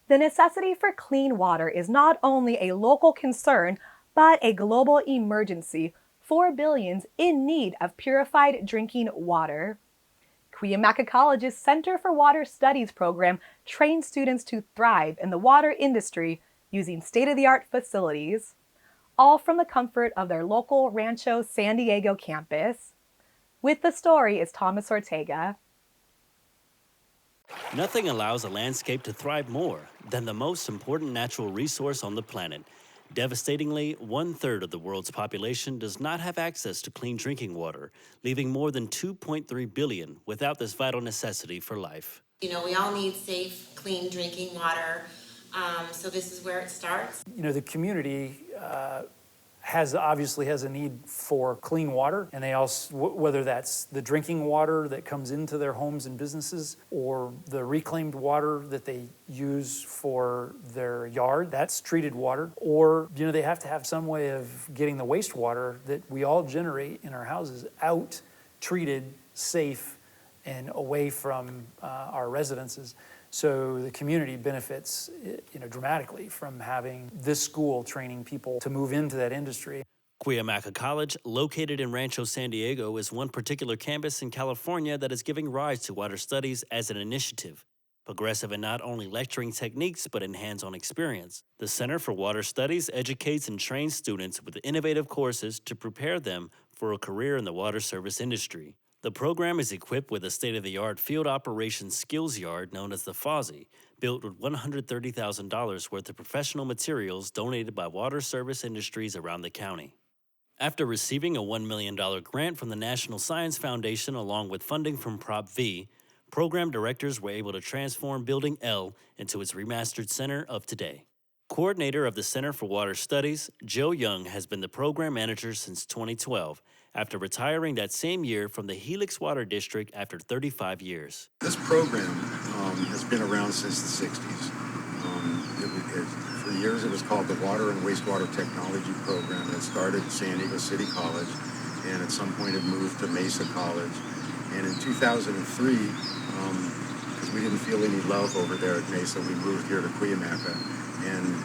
The necessity for clean water is not only a local concern, but a global emergency for billions in need of purified drinking water. Cuyamaca College's Center for Water Studies program trains students to thrive in the water industry using state-of-the-art facilities, all from the comfort of their local Rancho San Diego campus. With the story is Thomas Ortega. Nothing allows a landscape to thrive more than the most important natural resource on the planet. Devastatingly, 1/3 of the world's population does not have access to clean drinking water, leaving more than 2.3 billion without this vital necessity for life. We all need safe, clean drinking water. So this is where it starts. The community obviously has a need for clean water, and they also, whether that's the drinking water that comes into their homes and businesses or the reclaimed water that they use for their yard, that's treated water, or they have to have some way of getting the wastewater that we all generate in our houses out, treated, safe, and away from our residences. So the community benefits, dramatically from having this school training people to move into that industry. Cuyamaca College, located in Rancho San Diego, is one particular campus in California that is giving rise to water studies as an initiative. Progressive in not only lecturing techniques, but in hands-on experience. The Center for Water Studies educates and trains students with innovative courses to prepare them for a career in the water service industry. The program is equipped with a state-of-the-art field operations skills yard known as the FOSSI, built with $130,000 worth of professional materials donated by water service industries around the county. After receiving a $1 million grant from the National Science Foundation along with funding from Prop V, program directors were able to transform Building L into its remastered center of today. Coordinator of the Center for Water Studies, Joe Young, has been the program manager since 2012, after retiring that same year from the Helix Water District after 35 years. This program has been around since the 60s. For years it was called the Water and Wastewater Technology Program. It started at San Diego City College, and at some point it moved to Mesa College. And in 2003, because we didn't feel any love over there at Mesa, we moved here to Cuyamaca, and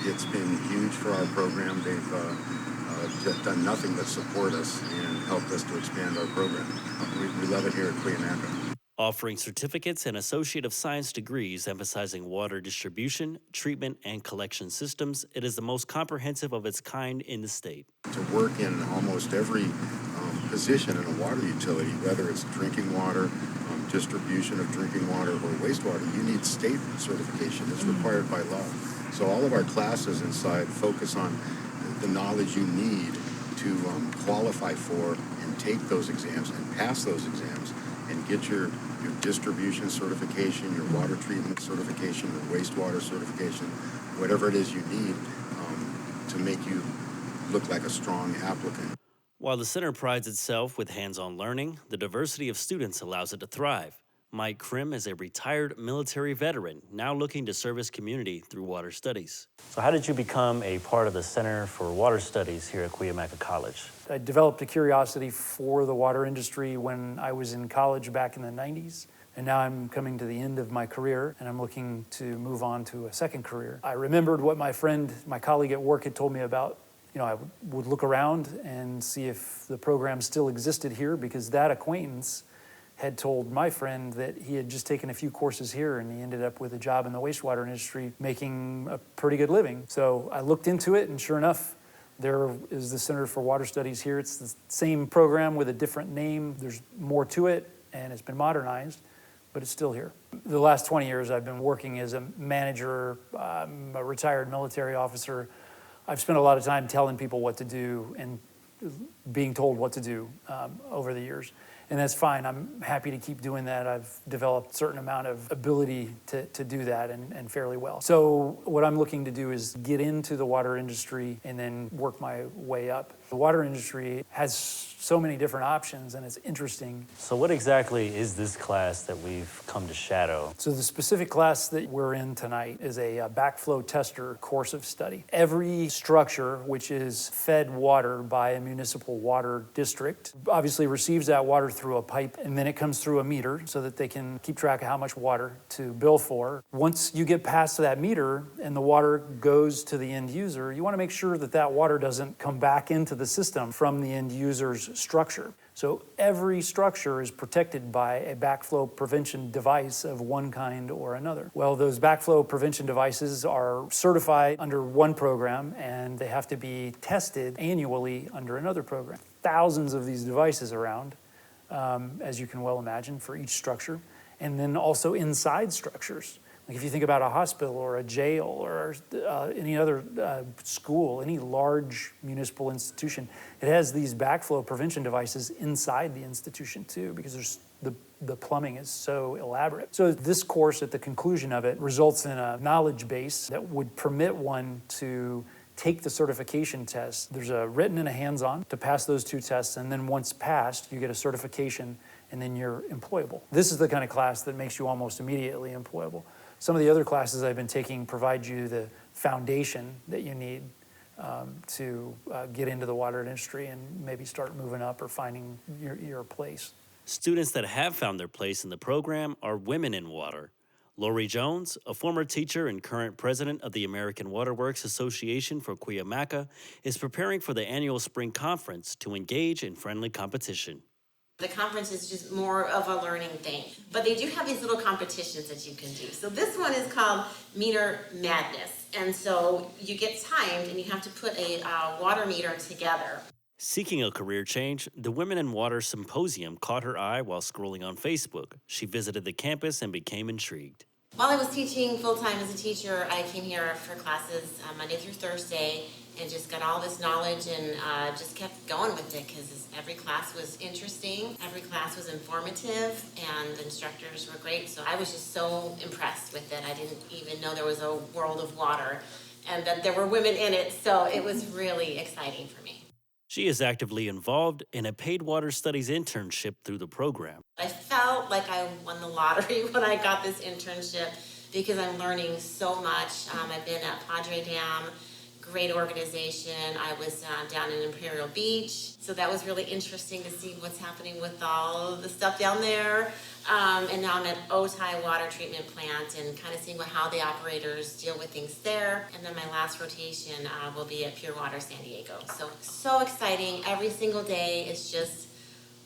it's been huge for our program. They've done nothing but support us and helped us to expand our program. We love it here at Cuyamaca. Offering certificates and Associate of Science degrees emphasizing water distribution, treatment, and collection systems, it is the most comprehensive of its kind in the state. To work in almost every position in a water utility, whether it's drinking water, distribution of drinking water, or wastewater, you need state certification. It's required by law. So all of our classes inside focus on the knowledge you need to qualify for and take those exams and pass those exams and get your distribution certification, your water treatment certification, your wastewater certification, whatever it is you need to make you look like a strong applicant. While the center prides itself with hands-on learning, the diversity of students allows it to thrive. Mike Krim is a retired military veteran, now looking to serve his community through water studies. So how did you become a part of the Center for Water Studies here at Cuyamaca College? I developed a curiosity for the water industry when I was in college back in the 90s. And now I'm coming to the end of my career, and I'm looking to move on to a second career. I remembered what my colleague at work had told me about. I would look around and see if the program still existed here, because that acquaintance had told my friend that he had just taken a few courses here and he ended up with a job in the wastewater industry making a pretty good living. So I looked into it, and sure enough, there is the Center for Water Studies here. It's the same program with a different name. There's more to it, and it's been modernized, but it's still here. The last 20 years I've been working as a manager, a retired military officer. I've spent a lot of time telling people what to do and being told what to do over the years. And that's fine. I'm happy to keep doing that. I've developed a certain amount of ability to do that and fairly well. So what I'm looking to do is get into the water industry and then work my way up. The water industry has so many different options, and it's interesting. So what exactly is this class that we've come to shadow? So the specific class that we're in tonight is a backflow tester course of study. Every structure which is fed water by a municipal water district obviously receives that water through a pipe, and then it comes through a meter so that they can keep track of how much water to bill for. Once you get past that meter and the water goes to the end user, you want to make sure that that water doesn't come back into the system from the end user's structure. So every structure is protected by a backflow prevention device of one kind or another. Well, those backflow prevention devices are certified under one program, and they have to be tested annually under another program. Thousands of these devices around, as you can well imagine, for each structure, and then also inside structures. Like if you think about a hospital or a jail or any other school, any large municipal institution, it has these backflow prevention devices inside the institution too, because there's the plumbing is so elaborate. So this course, at the conclusion of it, results in a knowledge base that would permit one to take the certification test. There's a written and a hands-on to pass those two tests, and then once passed, you get a certification, and then you're employable. This is the kind of class that makes you almost immediately employable. Some of the other classes I've been taking provide you the foundation that you need to get into the water industry and maybe start moving up or finding your place. Students that have found their place in the program are women in water. Lori Jones, a former teacher and current president of the American Waterworks Association for Cuyamaca, is preparing for the annual spring conference to engage in friendly competition. The conference is just more of a learning thing, but they do have these little competitions that you can do. So this one is called Meter Madness, and so you get timed and you have to put a water meter together. Seeking a career change, the Women in Water Symposium caught her eye while scrolling on Facebook. She visited the campus and became intrigued. While I was teaching full-time as a teacher, I came here for classes Monday through Thursday and just got all this knowledge and just kept going with it because every class was interesting, every class was informative, and the instructors were great. So I was just so impressed with it. I didn't even know there was a world of water and that there were women in it. So it was really exciting for me. She is actively involved in a paid water studies internship through the program. I felt like I won the lottery when I got this internship because I'm learning so much. I've been at Padre Dam, great organization. I was down in Imperial Beach, so that was really interesting to see what's happening with all the stuff down there. And now I'm at Otay Water Treatment Plant and kind of seeing how the operators deal with things there. And then my last rotation will be at Pure Water San Diego. So exciting. Every single day is just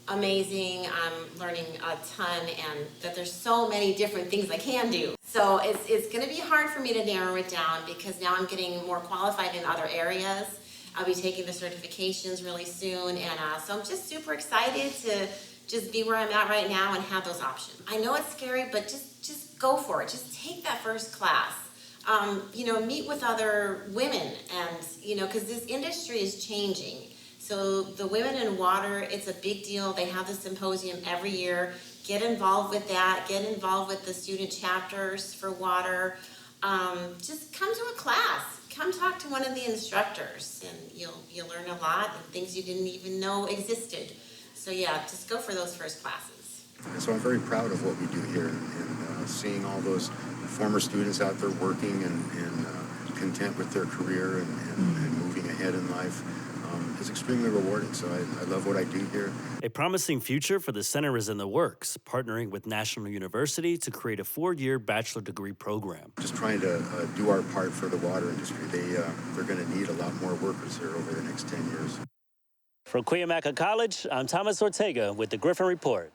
amazing. I'm learning a ton and that there's so many different things I can do. So it's going to be hard for me to narrow it down because now I'm getting more qualified in other areas. I'll be taking the certifications really soon, and so I'm just super excited to just be where I'm at right now and have those options. I know it's scary, but just go for it. Just take that first class. Meet with other women, and because this industry is changing. So the Women in Water, it's a big deal. They have the symposium every year. Get involved with that. Get involved with the student chapters for water. Just come to a class. Come talk to one of the instructors, and you'll learn a lot and things you didn't even know existed. So yeah, just go for those first classes. So I'm very proud of what we do here, and seeing all those former students out there working and content with their career and moving ahead in life. Is extremely rewarding, so I love what I do here. A promising future for the center is in the works, partnering with National University to create a 4-year bachelor degree program. Just trying to do our part for the water industry. They're going to need a lot more workers here over the next 10 years. From Cuyamaca College, I'm Thomas Ortega with the Griffin Report.